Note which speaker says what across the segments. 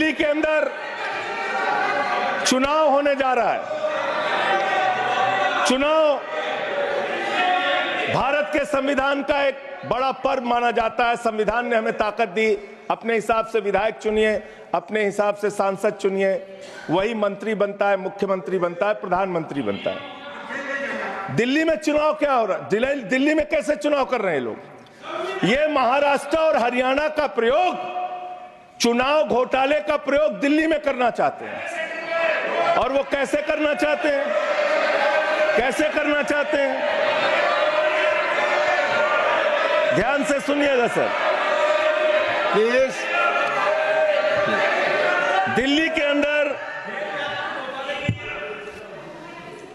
Speaker 1: दिल्ली के अंदर चुनाव होने जा रहा है। चुनाव भारत के संविधान का एक बड़ा पर्व माना जाता है। संविधान ने हमें ताकत दी, अपने हिसाब से विधायक चुनिए, अपने हिसाब से सांसद चुनिए, वही मंत्री बनता है, मुख्यमंत्री बनता है, प्रधानमंत्री बनता है। दिल्ली में चुनाव क्या हो रहा है? दिल्ली में कैसे चुनाव कर रहे हैं लोग? ये महाराष्ट्र और हरियाणा का प्रयोग, चुनाव घोटाले का प्रयोग दिल्ली में करना चाहते हैं। और वो कैसे करना चाहते हैं? कैसे करना चाहते हैं? ध्यान से सुनिएगा सर प्लीज। दिल्ली के अंदर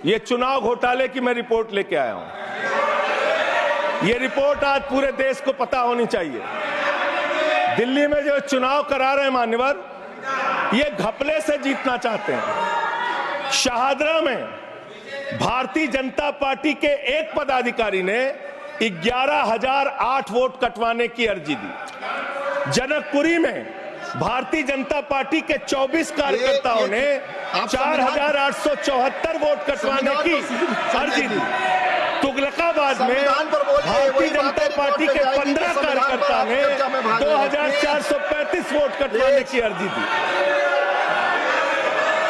Speaker 1: ये चुनाव घोटाले की मैं रिपोर्ट लेके आया हूं। ये रिपोर्ट आज पूरे देश को पता होनी चाहिए। दिल्ली में जो चुनाव करा रहे हैं मान्यवर, ये घपले से जीतना चाहते हैं। शाहदरा में भारतीय जनता पार्टी के एक पदाधिकारी ने 11,008 वोट कटवाने की अर्जी दी। जनकपुरी में भारतीय जनता पार्टी के 24 कार्यकर्ताओं ने 4,874 वोट कटवाने की अर्जी दी। तुगलकाबाद में भारतीय जनता पार्टी के 15 कार्यकर्ता ने 2,435 वोट कटवाने की अर्जी दी।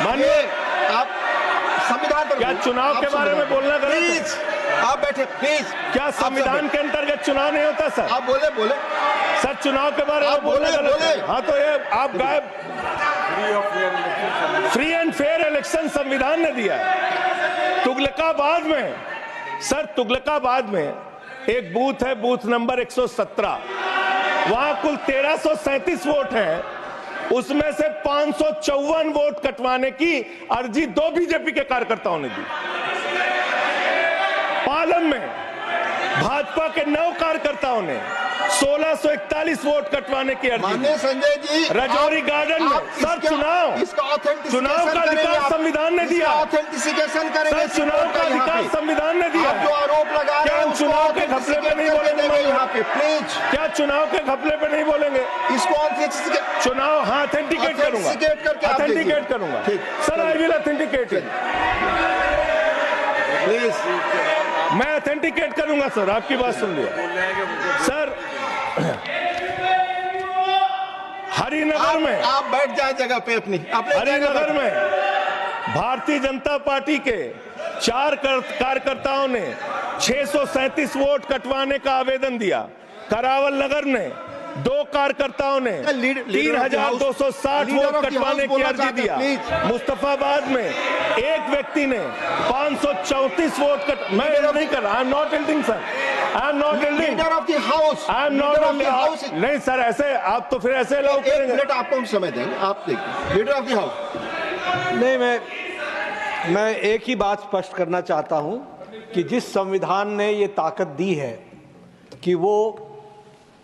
Speaker 1: मानिए
Speaker 2: आप संविधान पर
Speaker 1: क्या चुनाव के बारे में बोलना गलत है?
Speaker 2: आप बैठे प्लीज।
Speaker 1: क्या संविधान के अंतर्गत चुनाव नहीं होता सर?
Speaker 2: आप बोले
Speaker 1: सर, चुनाव के बारे में बोलना गलत है। हाँ तो ये आप गायब। फ्री एंड फेयर इलेक्शन संविधान ने दिया है। तुगलकाबाद में सर, तुगलकाबाद में एक बूथ है, बूथ नंबर 117। वहां कुल 1337 वोट हैं। उसमें से 554 वोट कटवाने की अर्जी 2 बीजेपी के कार्यकर्ताओं ने दी। पालम में भाजपा के 9 कार्यकर्ताओं ने 1641 वोट कटवाने की अर्जी दी।
Speaker 2: संजय जी,
Speaker 1: रजौरी गार्डन में सर चुनाव का अधिकार संविधान ने दिया।
Speaker 2: ऑथेंटिसिकेशन करेंगे।
Speaker 1: सर, चुनाव का अधिकार संविधान ने दिया।
Speaker 2: जो आरोप लगा रहे हैं,
Speaker 1: चुनाव के घपले पे नहीं बोलेंगे
Speaker 2: यहाँ पे प्लीज।
Speaker 1: क्या चुनाव के घपले पे नहीं बोलेंगे?
Speaker 2: इसको
Speaker 1: चुनाव हाँ ऑथेंटिकेट करूंगा, ऑथेंटिकेट करूंगा sir. I will authenticate it
Speaker 2: please.
Speaker 1: मैं ऑथेंटिकेट करूंगा सर। आपकी बात सुन लिया सर। हरिनगर में
Speaker 2: आप बैठ जाए जगह पे अपनी।
Speaker 1: हरिनगर में भारतीय जनता पार्टी के 4 कार्यकर्ताओं ने 637 वोट कटवाने का आवेदन दिया। करावल नगर ने 2 कार्यकर्ताओं ने 3,260 वोट कटवाने की अर्जी दिया। मुस्तफाबाद में एक व्यक्ति ने 534 वोट मैं नहीं कर रहा। I am not एल्डिंग sir, I am not एल्डिंग।
Speaker 2: Leader of the house,
Speaker 1: I am not house. नहीं सर, ऐसे आप तो फिर ऐसे अलाउ करेंगे।
Speaker 2: मिनट आपको हम समय देंगे, आप देखिए। Leader of the house.
Speaker 3: नहीं, मैं एक ही बात स्पष्ट करना चाहता हूं कि जिस संविधान ने ये ताकत दी है कि वो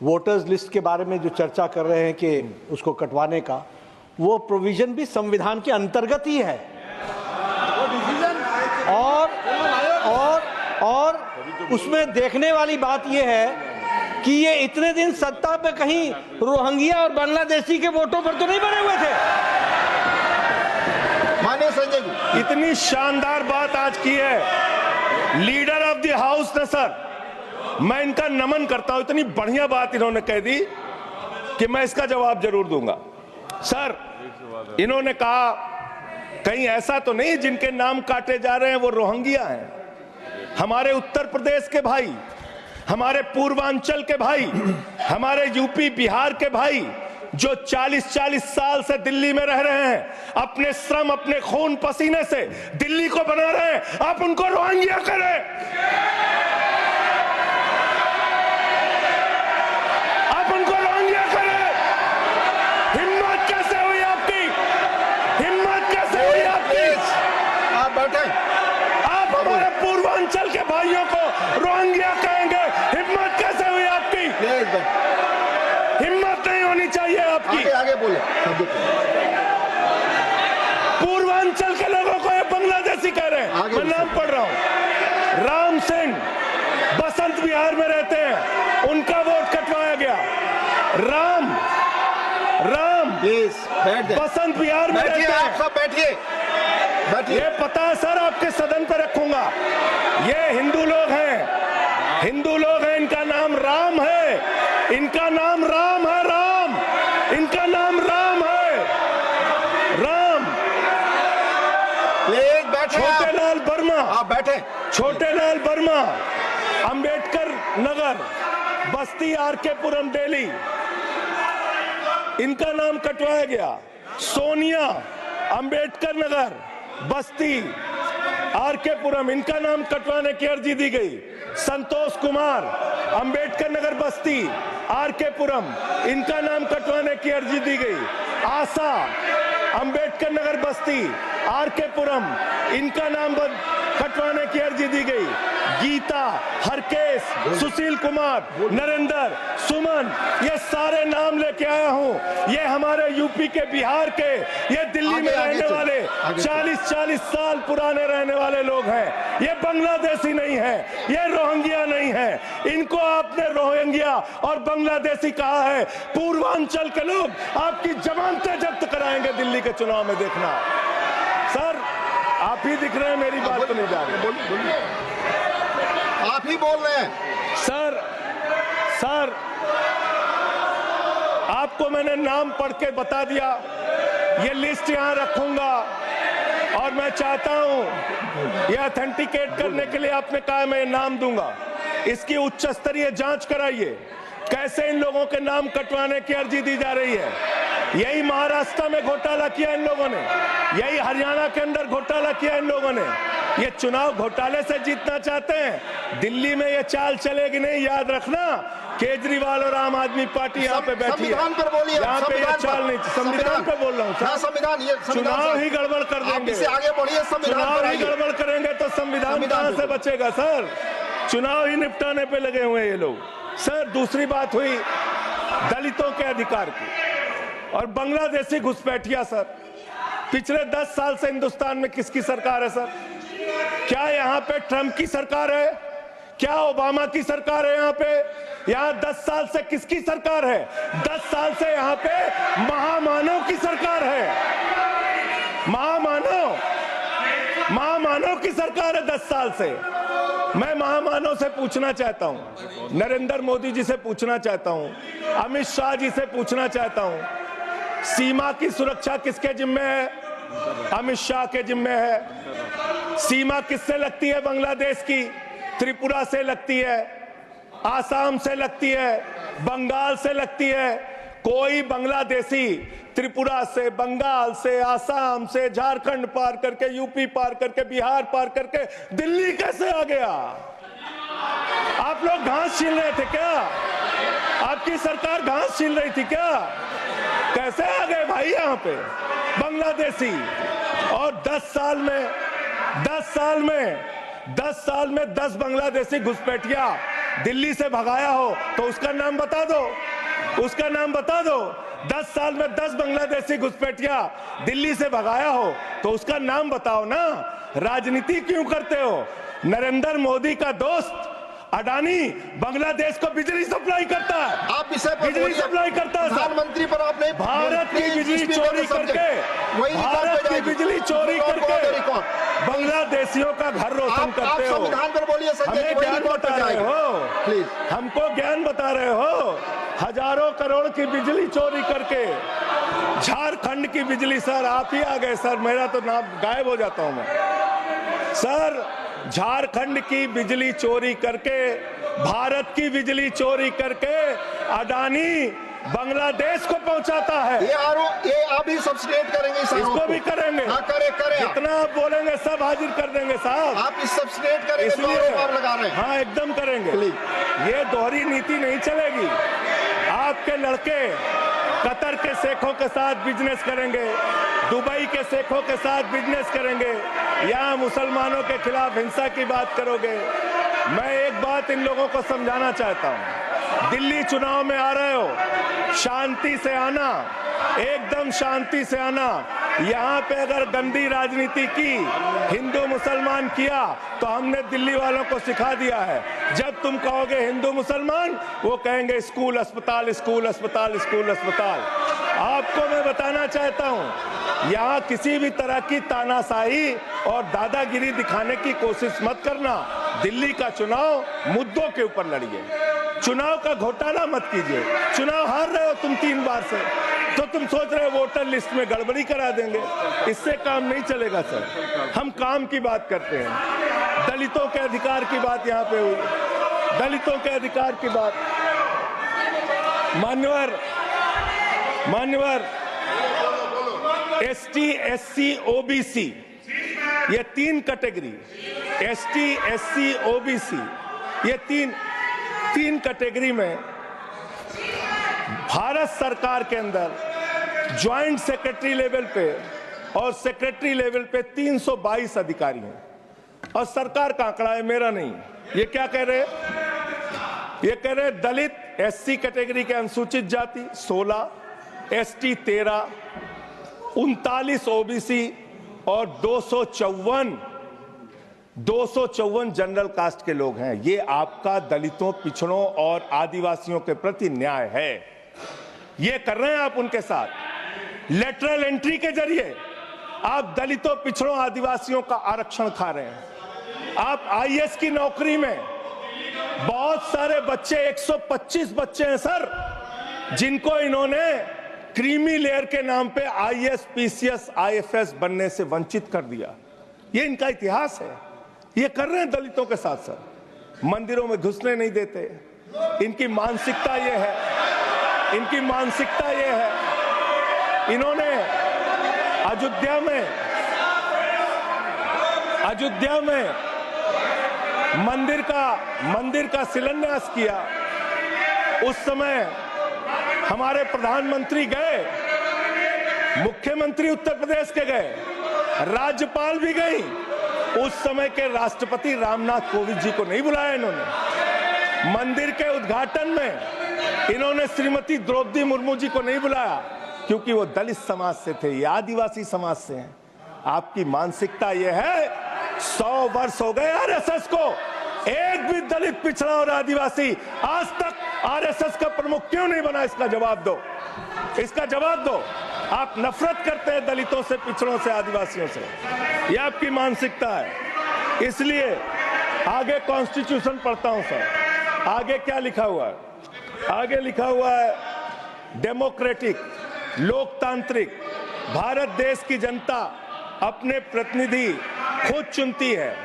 Speaker 3: वोटर्स लिस्ट के बारे में जो चर्चा कर रहे हैं कि उसको कटवाने का, वो प्रोविजन भी संविधान के अंतर्गत ही है। और उसमें देखने वाली बात यह है कि ये इतने दिन सत्ता पे कहीं रोहिंग्या और बांग्लादेशी के वोटों पर तो नहीं बने हुए थे।
Speaker 2: माननीय संजय जी,
Speaker 1: इतनी शानदार बात आज की है लीडर ऑफ द हाउस ने सर। मैं इनका नमन करता हूं। इतनी बढ़िया बात इन्होंने कह दी कि मैं इसका जवाब जरूर दूंगा। सर, इन्होंने कहा कहीं ऐसा तो नहीं जिनके नाम काटे जा रहे हैं वो रोहिंग्या हैं। हमारे उत्तर प्रदेश के भाई, हमारे पूर्वांचल के भाई, हमारे यूपी बिहार के भाई जो 40-40 साल से दिल्ली में रह रहे हैं, अपने श्रम, अपने खून पसीने से दिल्ली को बना रहे हैं, आप उनको रोहिंग्या करें। आप उनको रोहिंग्या करें। हिम्मत कैसे हुई आपकी? हिम्मत कैसे हुई आपकी?
Speaker 2: आप बैठे।
Speaker 1: आप हमारे पूर्वांचल के भाइयों को रोहिंग्या कहेंगे? हिम्मत कैसे हुई आपकी? हिम्मत नहीं होनी चाहिए आपकी।
Speaker 2: आगे बोले।
Speaker 1: पूर्वांचल के लोगों को ये बांग्लादेशी कह रहे हैं। मैं नाम पढ़ रहा हूं। राम सिंह बसंत विहार में रहते हैं, उनका वोट कटवाया गया। राम
Speaker 2: बैठ जाए।
Speaker 1: बसंत विहार में
Speaker 2: बैठिए,
Speaker 1: रहते
Speaker 2: आप
Speaker 1: हैं।
Speaker 2: सब बैठिए, बैठिए।
Speaker 1: ये पता है सर, आपके सदन पर रखूंगा। ये हिंदू लोग हैं, हिंदू लोग हैं, इनका नाम राम है, इनका नाम राम है, राम, इनका नाम राम है, राम।
Speaker 2: प्लीज बैठे आप।
Speaker 1: छोटेलाल वर्मा,
Speaker 2: आप बैठे।
Speaker 1: छोटेलाल वर्मा, अंबेडकर नगर, बस्ती, आरके पुरम, दिल्ली, इनका नाम कटवाया गया। सोनिया, अंबेडकर नगर, बस्ती, आरके पुरम, इनका नाम कटवाने की अर्जी दी गई। संतोष कुमार, अंबेडकर नगर, बस्ती, आरके पुरम, इनका नाम कटवाने की अर्जी दी गई। आशा, अंबेडकर नगर, बस्ती, आरके पुरम, इनका नाम कटवाने की अर्जी दी गई। गीता, हरकेश, सुशील कुमार, नरेंद्र, सुमन, ये सारे नाम लेके आया हूं। ये हमारे यूपी के, बिहार के, ये दिल्ली में रहने वाले 40-40 साल पुराने रहने वाले लोग हैं। ये बांग्लादेशी नहीं है, ये रोहिंग्या नहीं है। इनको आपने रोहिंग्या और बांग्लादेशी कहा है। पूर्वांचल के लोग आपकी जमानतें जब्त कराएंगे दिल्ली के चुनाव में, देखना। सर आप ही दिख रहे हैं, मेरी बात तो नहीं जा रही।
Speaker 2: बोलिए, बोलिए। आप ही बोल रहे हैं।
Speaker 1: सर आपको मैंने नाम पढ़ के बता दिया, ये लिस्ट यहां रखूंगा और मैं चाहता हूं ये ऑथेंटिकेट करने के लिए आपने कहा मैं नाम दूंगा। इसकी उच्च स्तरीय जांच कराइए, कैसे इन लोगों के नाम कटवाने की अर्जी दी जा रही है। यही महाराष्ट्र में घोटाला किया इन लोगों ने, यही हरियाणा के अंदर घोटाला किया इन लोगों ने। ये चुनाव घोटाले से जीतना चाहते हैं, दिल्ली में ये चाल चलेगी नहीं, याद रखना। केजरीवाल और आम आदमी पार्टी यहाँ पे बैठी है,
Speaker 2: संविधान पर बोलिए।
Speaker 1: यहाँ पे ये चाल नहीं। संविधान पे बोल रहा हूँ सर।
Speaker 2: संविधान, ये
Speaker 1: चुनाव ही गड़बड़ कर देंगे,
Speaker 2: इससे आगे बढ़िए।
Speaker 1: चुनाव ही गड़बड़ करेंगे तो संविधान कहाँ से बचेगा सर। चुनाव ही निपटाने पे लगे हुए हैं ये लोग। सर दूसरी बात हुई दलितों के अधिकार की और बांग्लादेशी घुसपैठिया। सर पिछले 10 साल से हिंदुस्तान में किसकी सरकार है सर? क्या यहाँ पे ट्रंप की सरकार है? क्या ओबामा की सरकार है? यहाँ पे यहाँ 10 साल से किसकी सरकार है? 10 साल से यहाँ पे महामानव की सरकार है। महामानव की सरकार है 10 साल से। मैं महामानव से पूछना चाहता हूं, नरेंद्र मोदी जी से पूछना चाहता हूं, अमित शाह जी से पूछना चाहता हूं, सीमा की सुरक्षा किसके जिम्मे है? अमित शाह के जिम्मे है। सीमा किससे लगती है? बांग्लादेश की, त्रिपुरा से लगती है, आसाम से लगती है, बंगाल से लगती है। कोई बांग्लादेशी त्रिपुरा से, बंगाल से, आसाम से, झारखंड पार करके, यूपी पार करके, बिहार पार करके दिल्ली कैसे आ गया? आप लोग घास छील रहे थे क्या? आपकी सरकार घास छील रही थी क्या? कैसे आ गए भाई यहाँ पे बांग्लादेशी? और 10 साल में 10 बांग्लादेशी घुसपैठिया दिल्ली से भगाया हो तो उसका नाम बता दो, उसका नाम बता दो। 10 साल में 10 बांग्लादेशी घुसपैठिया दिल्ली से भगाया हो तो उसका नाम बताओ ना। राजनीति क्यों करते हो? नरेंद्र मोदी का दोस्त अडानी बांग्लादेश को बिजली सप्लाई करता है,
Speaker 2: आप विषय पर
Speaker 1: बिजली सप्लाई करता है।
Speaker 2: प्रधानमंत्री पर आपने
Speaker 1: भारत की बिजली चोरी करके, भारत की बिजली चोरी करके बांग्लादेशियों का घर रोशन करते हो।
Speaker 2: संविधान पर बोलिए।
Speaker 1: हमें ज्ञान बता रहे हो,
Speaker 2: प्लीज
Speaker 1: हमको ज्ञान बता रहे हो। हजारों करोड़ की बिजली चोरी करके झारखंड की बिजली। सर आप ही आ गए सर, मेरा तो नाम गायब हो जाता हूं मैं। सर झारखंड की बिजली चोरी करके, भारत की बिजली चोरी करके अडानी बांग्लादेश को पहुंचाता है।
Speaker 2: ये आप ही सब्सटेट करेंगे इस आरोप
Speaker 1: इसको भी करेंगे।
Speaker 2: हाँ, करे
Speaker 1: जितना आप बोलेंगे सब हाजिर कर देंगे साहब।
Speaker 2: आप इस सब्सटेट करेंगे,
Speaker 1: इसलिए
Speaker 2: जो आरोप आप लगा रहे हैं।
Speaker 1: हाँ एकदम करेंगे। ये दोहरी नीति नहीं चलेगी। आपके लड़के कतर के शेखों के साथ बिजनेस करेंगे, दुबई के शेखों के साथ बिजनेस करेंगे, यहाँ मुसलमानों के खिलाफ हिंसा की बात करोगे। मैं एक बात इन लोगों को समझाना चाहता हूँ, दिल्ली चुनाव में आ रहे हो, शांति से आना, एकदम शांति से आना। यहाँ पे अगर गंदी राजनीति की, हिंदू मुसलमान किया तो हमने दिल्ली वालों को सिखा दिया है। जब तुम कहोगे हिंदू मुसलमान, वो कहेंगे स्कूल अस्पताल, स्कूल अस्पताल, स्कूल अस्पताल। आपको मैं बताना चाहता हूं, यहां किसी भी तरह की तानाशाही और दादागिरी दिखाने की कोशिश मत करना। दिल्ली का चुनाव मुद्दों के ऊपर लड़िए, चुनाव का घोटाला मत कीजिए। चुनाव हार रहे हो तुम 3 बार से, तो तुम सोच रहे हो वोटर लिस्ट में गड़बड़ी करा देंगे। इससे काम नहीं चलेगा सर। हम काम की बात करते हैं, दलितों के अधिकार की बात यहाँ पे हुई, दलितों के अधिकार की बात। मान्यवर एसटी, एससी, ओबीसी, ये 3 कैटेगरी, एसटी, एससी, ओबीसी, ये तीन कैटेगरी में भारत सरकार के अंदर ज्वाइंट सेक्रेटरी लेवल पे और सेक्रेटरी लेवल पे 322 अधिकारी हैं। और सरकार का आंकड़ा है, मेरा नहीं। ये क्या कह रहे हैं? ये कह रहे हैं दलित, एससी कैटेगरी के अनुसूचित जाति 16, एसटी 13, 39 ओबीसी और 254 जनरल कास्ट के लोग हैं। ये आपका दलितों, पिछड़ों और आदिवासियों के प्रति न्याय है। ये कर रहे हैं आप उनके साथ। लेटरल एंट्री के जरिए आप दलितों, पिछड़ों, आदिवासियों का आरक्षण खा रहे हैं। आप आईएएस की नौकरी में बहुत सारे बच्चे, 125 बच्चे हैं सर, जिनको इन्होंने क्रीमी लेयर के नाम पे आईएएस, पीसीएस, आईएफएस बनने से वंचित कर दिया। ये इनका इतिहास है। ये कर रहे हैं दलितों के साथ साथ। मंदिरों में घुसने नहीं देते। इनकी मानसिकता ये है, इनकी मानसिकता ये है। इन्होंने अयोध्या में मंदिर का शिलान्यास किया। उस समय हमारे प्रधानमंत्री गए, मुख्यमंत्री उत्तर प्रदेश के गए, राज्यपाल भी गई। उस समय के राष्ट्रपति रामनाथ कोविंद जी को नहीं बुलाया इन्होंने। मंदिर के उद्घाटन में इन्होंने श्रीमती द्रौपदी मुर्मू जी को नहीं बुलाया, क्योंकि वो दलित समाज से थे, ये आदिवासी समाज से हैं। आपकी मानसिकता ये है। 100 वर्ष हो गए आरएसएस को, एक भी दलित, पिछड़ा और आदिवासी आज तक आरएसएस का प्रमुख क्यों नहीं बना? इसका जवाब दो, इसका जवाब दो। आप नफरत करते हैं दलितों से, पिछड़ों से, आदिवासियों से। यह आपकी मानसिकता है। इसलिए आगे कॉन्स्टिट्यूशन पढ़ता हूं सर, आगे क्या लिखा हुआ है? आगे लिखा हुआ है डेमोक्रेटिक, लोकतांत्रिक भारत देश की जनता अपने प्रतिनिधि खुद चुनती है।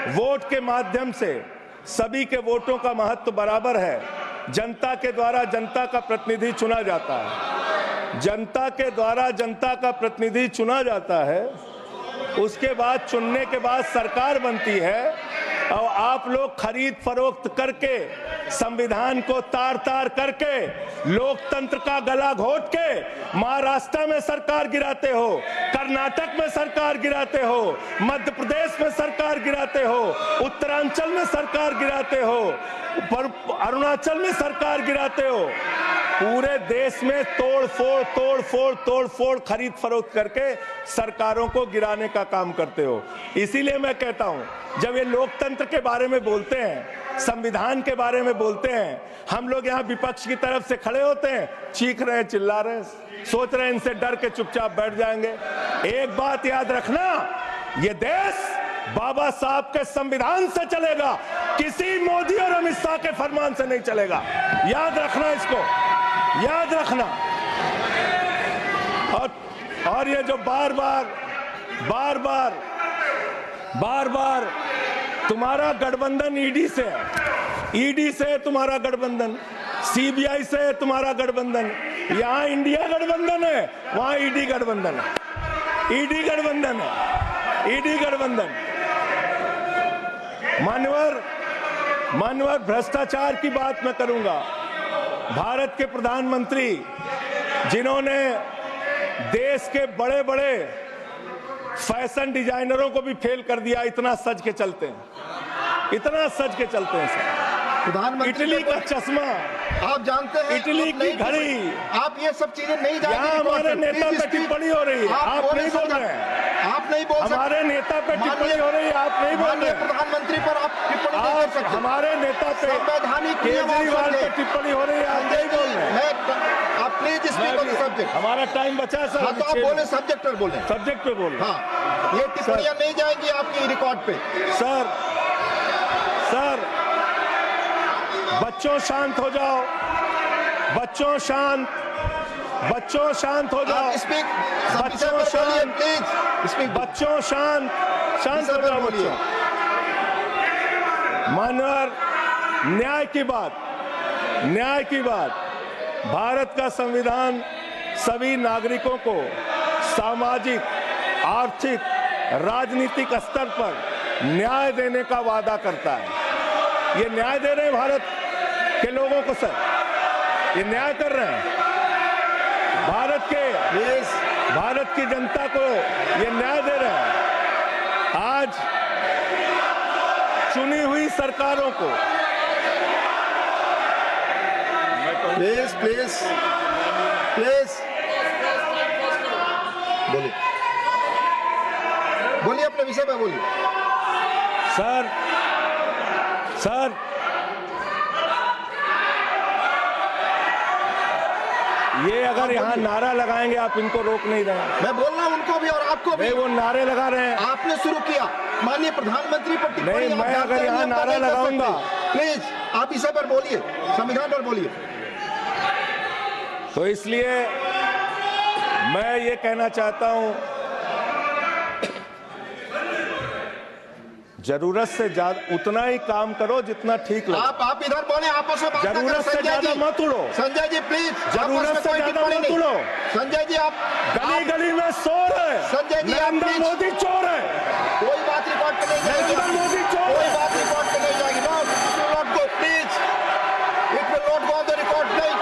Speaker 1: वोट के माध्यम से सभी के वोटों का महत्व बराबर है। जनता के द्वारा जनता का प्रतिनिधि चुना जाता है। जनता के द्वारा जनता का प्रतिनिधि चुना जाता है। उसके बाद चुनने के बाद सरकार बनती है, और आप लोग खरीद फरोख्त करके, संविधान को तार तार करके, लोकतंत्र का गला घोट के महाराष्ट्र में सरकार गिराते हो, कर्नाटक में सरकार गिराते हो, मध्य प्रदेश में सरकार गिराते हो, उत्तरांचल में सरकार गिराते हो, अरुणाचल में सरकार गिराते हो। पूरे देश में तोड़ फोड़ खरीद फरोख्त करके सरकारों को गिराने का काम करते हो। इसीलिए मैं कहता हूं, जब ये लोकतंत्र के बारे में बोलते हैं, संविधान के बारे में बोलते हैं, हम लोग यहाँ विपक्ष की तरफ से खड़े होते हैं, चीख रहे हैं, चिल्ला रहे हैं, सोच रहे हैं इनसे डर के चुपचाप बैठ जाएंगे। एक बात याद रखना, ये देश बाबा साहब के संविधान से चलेगा, किसी मोदी और अमित शाह के फरमान से नहीं चलेगा। याद रखना, इसको याद रखना। और ये जो बार बार तुम्हारा गठबंधन ईडी से है, ईडी से तुम्हारा गठबंधन, सीबीआई से तुम्हारा गठबंधन। यहाँ इंडिया गठबंधन है, वहां ईडी गठबंधन है, ईडी गठबंधन है, ईडी गठबंधन। मान्यवर भ्रष्टाचार की बात मैं करूंगा। भारत के प्रधानमंत्री, जिन्होंने देश के बड़े बड़े फैशन डिजाइनरों को भी फेल कर दिया, इतना सज के चलते हैं, इतना सज के चलते हैं सर।
Speaker 2: प्रधानमंत्री,
Speaker 1: इटली का चश्मा,
Speaker 2: आप जानते हैं,
Speaker 1: इटली की घड़ी,
Speaker 2: आप ये सब चीजें नहीं जानते।
Speaker 1: यहाँ हमारे नेता पे टिप्पणी हो रही है, आप नहीं बोल रहे हैं।
Speaker 2: आप नहीं बोल सकते।
Speaker 1: हमारे नेता पे टिप्पणी हो रही है, आप नहीं बोल रहे हैं।
Speaker 2: प्रधानमंत्री पर आप टिप्पणी नहीं कर सकते।
Speaker 1: हमारे नेता पे,
Speaker 2: संवैधानिक
Speaker 1: केजरीवाल पे टिप्पणी हो रही है, आप नहीं बोल रहे हैं।
Speaker 2: मैं आपको please speak on the subject.
Speaker 1: हमारा टाइम बचा है सर।
Speaker 2: हाँ तो आप बोले सब्जेक्ट पर बोले।
Speaker 1: सब्जेक्ट पे बोल।
Speaker 2: हाँ ये टिप्पणियां नहीं जाएंगी आपकी रिकॉर्ड पे।
Speaker 1: सर बच्चों शांत हो जाओ, बच्चों शांत हो जाओ,
Speaker 2: स्पीक
Speaker 1: बच्चों शांत,
Speaker 2: प्लीज स्पीक।
Speaker 1: बच्चों शांत हो जाओ बच्चों। मानवर न्याय की बात, भारत का संविधान सभी नागरिकों को सामाजिक, आर्थिक, राजनीतिक स्तर पर न्याय देने का वादा करता है। ये न्याय दे रहे हैं भारत के लोगों को सर, ये न्याय कर रहे हैं भारत की जनता को, ये न्याय दे रहे हैं। आज चुनी हुई सरकारों को
Speaker 2: प्लीज बोलिए अपने विषय पे बोलिए।
Speaker 1: सर ये अगर यहाँ नारा लगाएंगे आप इनको रोक नहीं रहे हैं।
Speaker 2: मैं बोल रहा हूँ उनको भी और आपको भी।
Speaker 1: वो नारे लगा रहे हैं,
Speaker 2: आपने शुरू किया। माननीय प्रधानमंत्री पर टिप्पणी
Speaker 1: नहीं, मैं अगर यहाँ नारा लगाऊंगा,
Speaker 2: प्लीज आप इसे पर बोलिए, संविधान पर बोलिए।
Speaker 1: तो इसलिए मैं ये कहना चाहता हूं, जरूरत से ज्यादा उतना ही काम करो जितना ठीक लगे।
Speaker 2: आप इधर बोले, आपस में बात ना करें।
Speaker 1: जरूरत से ज्यादा मत उड़ो।
Speaker 2: संजय जी प्लीज,
Speaker 1: जरूरत से ज्यादा मत उड़ो।
Speaker 2: संजय जी आप
Speaker 1: गली में शोर है।
Speaker 2: संजय जी
Speaker 1: नरेंद्र मोदी चोर है।
Speaker 2: कोई बात रिकॉर्ड पे नहीं जाएगी।
Speaker 1: नरेंद्र मोदी चोर है।
Speaker 2: कोई बात रिकॉर्ड पे नहीं जाएगी। Not go please, it will not go on the record. नहीं,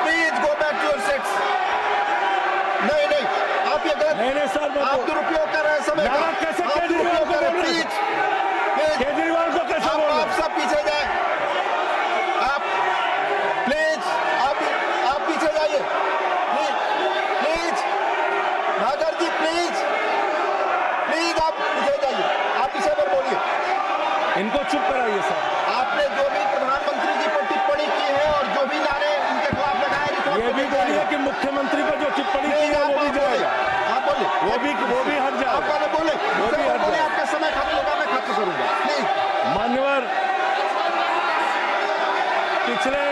Speaker 2: please go back to your seats. नहीं आप ये गलत,
Speaker 1: नहीं सर,
Speaker 2: आप दुरुपयोग कर रहे हैं समय का।
Speaker 1: कैसे
Speaker 2: आप दुरुपयोग कर रहे हैं। प्लीज
Speaker 1: केजरीवाल को कैसे बोल रहे हैं?
Speaker 2: आप सब पीछे जाए। आप प्लीज आप पीछे जाइए। प्लीज नागर जी प्लीज आप पीछे जाइए। आप इसे पर बोलिए।
Speaker 1: इनको चुप कराइए सर।
Speaker 2: आपने जो भी प्रधानमंत्री जी पर टिप्पणी की है और जो भी नारे उनके खिलाफ लगाए,
Speaker 1: ये भी बोलिए कि मुख्यमंत्री पर जो टिप्पणी की है वो भी जाएगा।
Speaker 2: आप बोलिए।
Speaker 1: वो भी हट जाएगा।
Speaker 2: आप पहले बोले, आपका समय खत्म होगा, मैं खत्म करूंगा। प्लीज
Speaker 1: मान्यवर, पिछले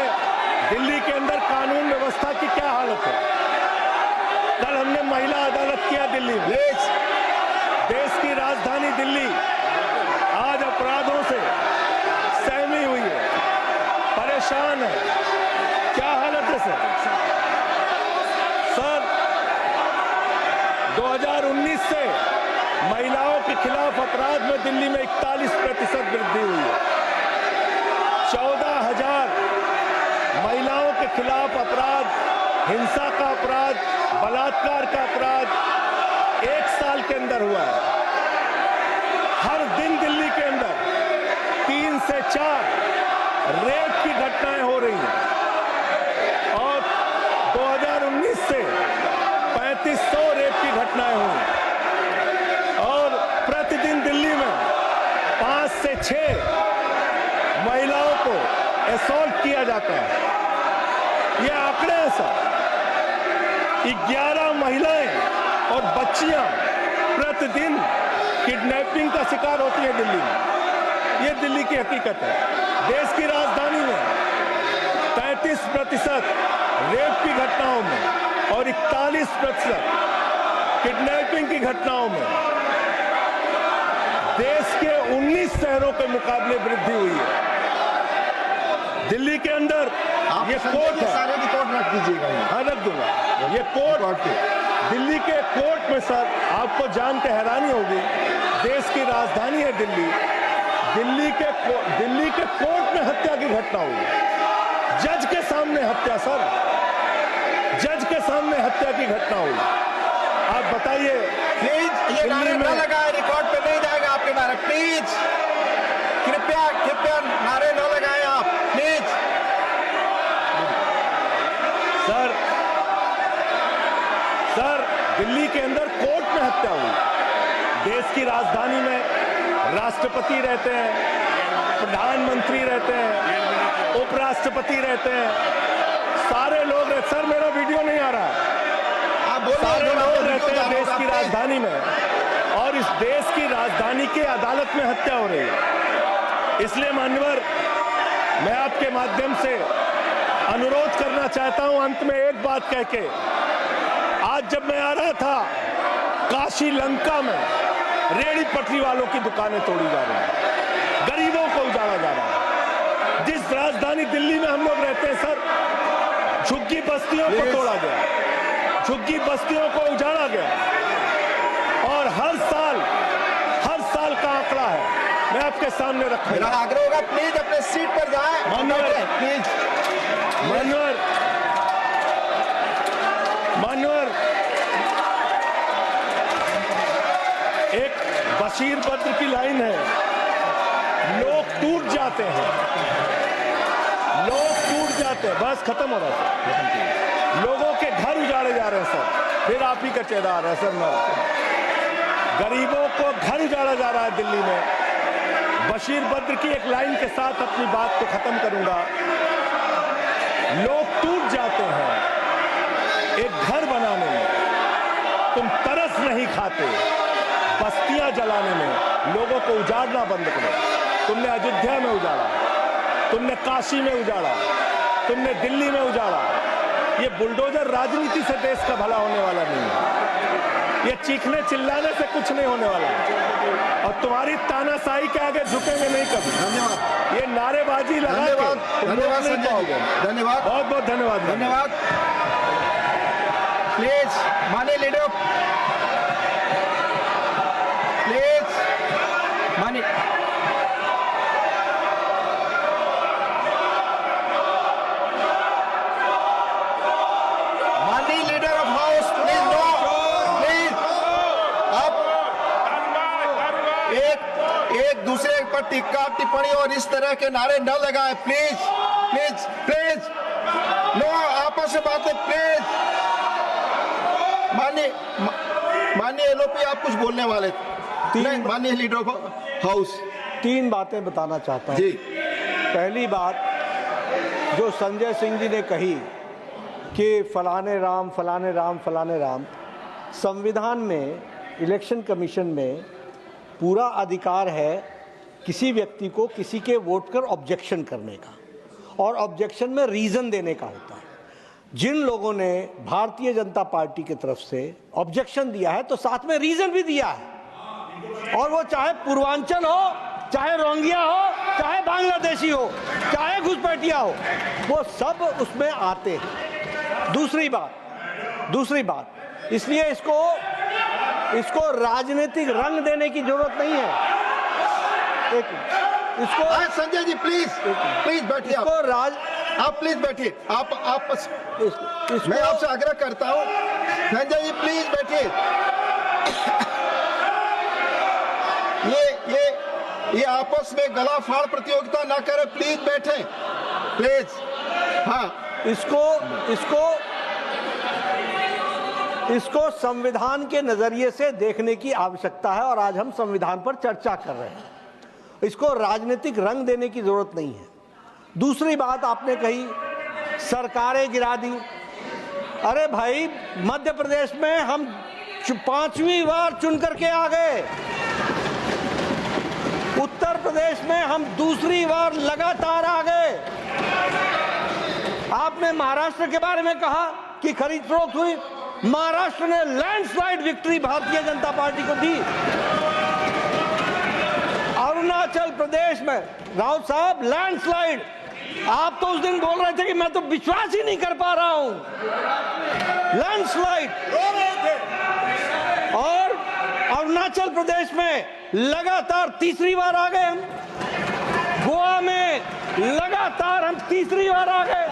Speaker 1: दिल्ली के अंदर कानून व्यवस्था की क्या हालत है? कल हमने महिला अदालत किया दिल्ली में। देश की राजधानी दिल्ली आज अपराधों से सहमी हुई है, परेशान है। क्या हालत है सर? 2019 से महिलाओं के खिलाफ अपराध में दिल्ली में 41% वृद्धि हुई है। 14,000 महिलाओं के खिलाफ अपराध, हिंसा का अपराध, बलात्कार का अपराध 1 साल के अंदर हुआ है। हर दिन दिल्ली के अंदर 3 से 4 रेप की घटनाएं हो रही हैं और 2019 से 3500 रेप की घटनाएं हुई और प्रतिदिन दिल्ली में 5 से 6 महिलाओं को असॉल्ट किया जाता है। ये आंकड़े हैं सर। 11 महिलाएं और बच्चियां प्रतिदिन किडनैपिंग का शिकार होती है दिल्ली में। ये दिल्ली की हकीकत है। देश की राजधानी में 33% रेप की घटनाओं में और 41% किडनैपिंग की घटनाओं में देश के 19 शहरों के मुकाबले वृद्धि हुई है। दिल्ली के अंदर ये कोर्ट है,
Speaker 2: सारे रिकॉर्ड रख दीजिएगा।
Speaker 1: हाँ रख दूंगा। ये कोर्ट, दिल्ली के कोर्ट में सर आपको जान के हैरानी होगी, देश की राजधानी है दिल्ली, दिल्ली के कोर्ट में हत्या की घटना हुई। जज के सामने हत्या सर, जज के सामने हत्या की घटना हुई। आप बताइए।
Speaker 2: प्लीज ये नारे न लगाए, रिकॉर्ड पे नहीं जाएगा आपके नारे। प्लीज कृपया नारे न लगाएं आप प्लीज।
Speaker 1: सर दिल्ली के अंदर कोर्ट में हत्या हुई। देश की राजधानी में राष्ट्रपति रहते हैं, प्रधानमंत्री रहते हैं, उपराष्ट्रपति रहते हैं, सारे लोग, सर मेरा वीडियो नहीं आ रहा है, सारे लोग रहते हैं देश की राजधानी में, और इस देश की राजधानी के अदालत में हत्या हो रही है। इसलिए मान्यवर, मैं आपके माध्यम से अनुरोध करना चाहता हूं अंत में एक बात कह के, आज जब मैं आ रहा था काशी लंका में रेहड़ी पटरी वालों की दुकानें तोड़ी जा रही हैं, गरीबों को उजाड़ा जा रहा है। जिस राजधानी दिल्ली में हम लोग रहते हैं सर, झुग्गी बस्तियों को तोड़ा गया, झुग्गी बस्तियों को उजाड़ा गया, और हर साल का आंकड़ा है, मैं आपके सामने रखूंगा।
Speaker 2: मेरा आग्रह होगा प्लीज अपने सीट पर जाएं, प्लीज।
Speaker 1: मान्यवर, एक बशीर बद्र की लाइन है, लोग टूट जाते हैं, लोग टूट जाते हैं, बस खत्म हो रहा है। लोगों के घर उजाड़े जा रहे हैं सर, फिर आप ही का चेहरा आ रहा है सर, गरीबों को घर उजाड़ा जा रहा है दिल्ली में। बशीर बद्र की एक लाइन के साथ अपनी बात को खत्म करूंगा। लोग टूट जाते हैं एक घर बनाने में, तुम तरस नहीं खाते बस्तियां जलाने में। लोगों को उजाड़ना बंद करो। तुमने अयोध्या में उजाड़ा, तुमने काशी में उजाड़ा, तुमने दिल्ली में उजाड़ा। ये बुलडोजर राजनीति से देश का भला होने वाला नहीं है, ये चीखने चिल्लाने से कुछ नहीं होने वाला, और तुम्हारी तानाशाही के आगे झुकेंगे नहीं कभी।
Speaker 2: धन्यवाद।
Speaker 1: ये नारेबाजी लगा के
Speaker 2: धन्यवाद संजय जी, धन्यवाद,
Speaker 1: बहुत बहुत धन्यवाद,
Speaker 2: धन्यवाद। प्लीज माननीय लीडर, प्लीज माननीय leader of house, please no, please. आप एक दूसरे पर टिक्का टिप्पणी और इस तरह के नारे न लगाएं, प्लीज प्लीज प्लीज। नो, आपस में बातें प्लीज। माननीय एलओपी, आप कुछ बोलने वाले थे। माननीय लीडर ऑफ हाउस,
Speaker 3: 3 बातें बताना चाहता हूं
Speaker 2: जी।
Speaker 3: पहली बात, जो संजय सिंह जी ने कही कि फलाने राम फलाने राम फलाने राम, संविधान में, इलेक्शन कमीशन में पूरा अधिकार है किसी व्यक्ति को किसी के वोट कर ऑब्जेक्शन करने का, और ऑब्जेक्शन में रीज़न देने का होता है। जिन लोगों ने भारतीय जनता पार्टी की तरफ से ऑब्जेक्शन दिया है तो साथ में रीज़न भी दिया है, और वो चाहे पूर्वांचल हो, चाहे रोंगिया हो, चाहे बांग्लादेशी हो, चाहे घुसपैठिया हो, वो सब उसमें आते हैं। दूसरी बात, इसलिए इसको राजनीतिक रंग देने की जरूरत नहीं है। इसको
Speaker 2: संजय जी प्लीज बैठिए। आप प्लीज बैठिए। मैं आपसे आग्रह करता हूं, संजय जी प्लीज बैठिए। ये आपस में गला फाड़ प्रतियोगिता ना करें, प्लीज बैठे, प्लीज। हाँ,
Speaker 3: इसको संविधान के नजरिए से देखने की आवश्यकता है, और आज हम संविधान पर चर्चा कर रहे हैं। इसको राजनीतिक रंग देने की जरूरत नहीं है। दूसरी बात आपने कही, सरकारें गिरा दी। अरे भाई, मध्य प्रदेश में हम 5वीं बार चुन करके आ गए, उत्तर प्रदेश में हम दूसरी बार लगातार आ गए। आपने महाराष्ट्र के बारे में कहा कि खरीद फरोख्त हुई, महाराष्ट्र ने landslide victory Bharatiya Janata party को दी। अरुणाचल प्रदेश में राउत साहब लैंडस्लाइड, आप तो उस दिन बोल रहे थे कि मैं तो विश्वास ही नहीं कर पा रहा हूं, लैंडस्लाइड। और अरुणाचल प्रदेश में लगातार तीसरी बार आ गए हम, गोवा में लगातार हम तीसरी बार आ गए।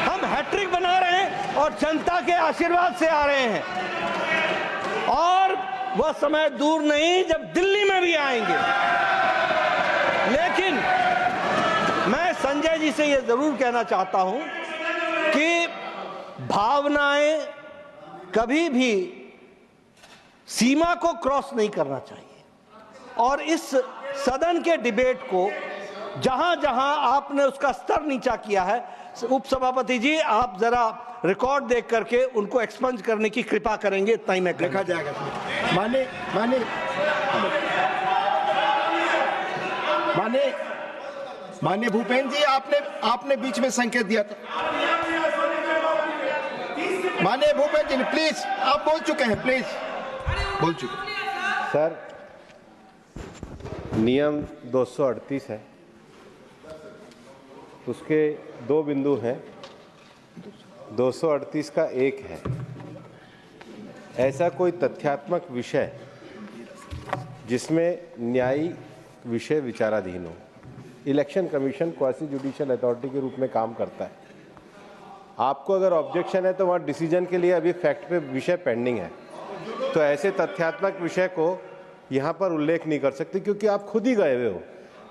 Speaker 3: हम हैट्रिक बना रहे हैं और जनता के आशीर्वाद से आ रहे हैं, और वह समय दूर नहीं जब दिल्ली में भी आएंगे। लेकिन मैं संजय जी से यह जरूर कहना चाहता हूं कि भावनाएं कभी भी सीमा को क्रॉस नहीं करना चाहिए, और इस सदन के डिबेट को जहां जहां आपने उसका स्तर नीचा किया है, उपसभापति जी आप जरा रिकॉर्ड देख करके उनको एक्सपंज करने की कृपा करेंगे, इतना ही मैं
Speaker 2: देखा जाएगा। माननीय भूपेंद्र जी, आपने बीच में संकेत दिया था। माननीय भूपेंद्र जी प्लीज, आप बोल चुके हैं, प्लीज बोल चुके हैं।
Speaker 4: सर, नियम 238 है, उसके 2 बिंदु हैं। 238 का एक है, ऐसा कोई तथ्यात्मक विषय जिसमें न्यायिक विषय विचाराधीन हो। Election commission quasi judicial authority के रूप में काम करता है। आपको अगर ऑब्जेक्शन है तो वहाँ डिसीजन के लिए अभी फैक्ट पे विषय पेंडिंग है, तो ऐसे तथ्यात्मक विषय को यहाँ पर उल्लेख नहीं कर सकते क्योंकि आप खुद ही गए हुए हो।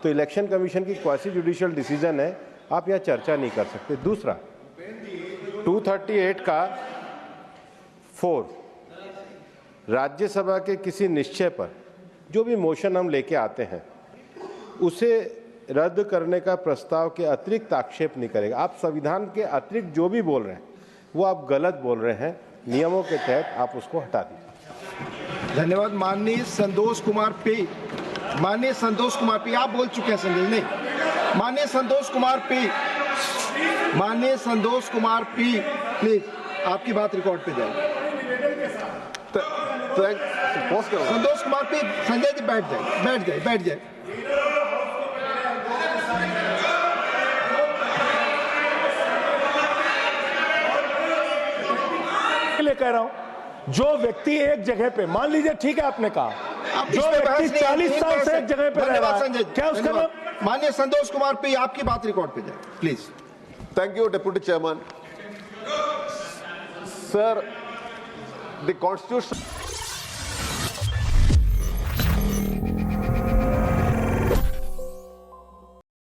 Speaker 4: तो इलेक्शन कमीशन की क्वासी जुडिशियल डिसीजन है, आप यहाँ चर्चा नहीं कर सकते। दूसरा, 238 का 4, राज्यसभा के किसी निश्चय पर जो भी मोशन हम लेके आते हैं उसे रद्द करने का प्रस्ताव के अतिरिक्त आक्षेप नहीं करेगा। आप संविधान के अतिरिक्त जो भी बोल रहे हैं वो आप गलत बोल रहे हैं, नियमों के तहत आप उसको हटा दीजिए।
Speaker 2: धन्यवाद। माननीय संतोष कुमार पी, माननीय संतोष कुमार पी, आप बोल चुके हैं संजय, नहीं। माननीय संतोष कुमार पी, माननीय संतोष कुमार पी, प्लीज आपकी बात रिकॉर्ड पे जाएगी। संतोष कुमार पी, संजय जी बैठ जाए।
Speaker 1: ले कह रहा हूं, जो व्यक्ति एक जगह पे, मान लीजिए ठीक है आपने कहा, जो व्यक्ति 40 साल से एक जगह पे रह रहा है, क्या उसका नाम?
Speaker 2: माननीय संतोष कुमार पी, आपकी बात रिकॉर्ड पे जाए please.
Speaker 5: Thank you, Deputy Chairman. Sir, the Constitution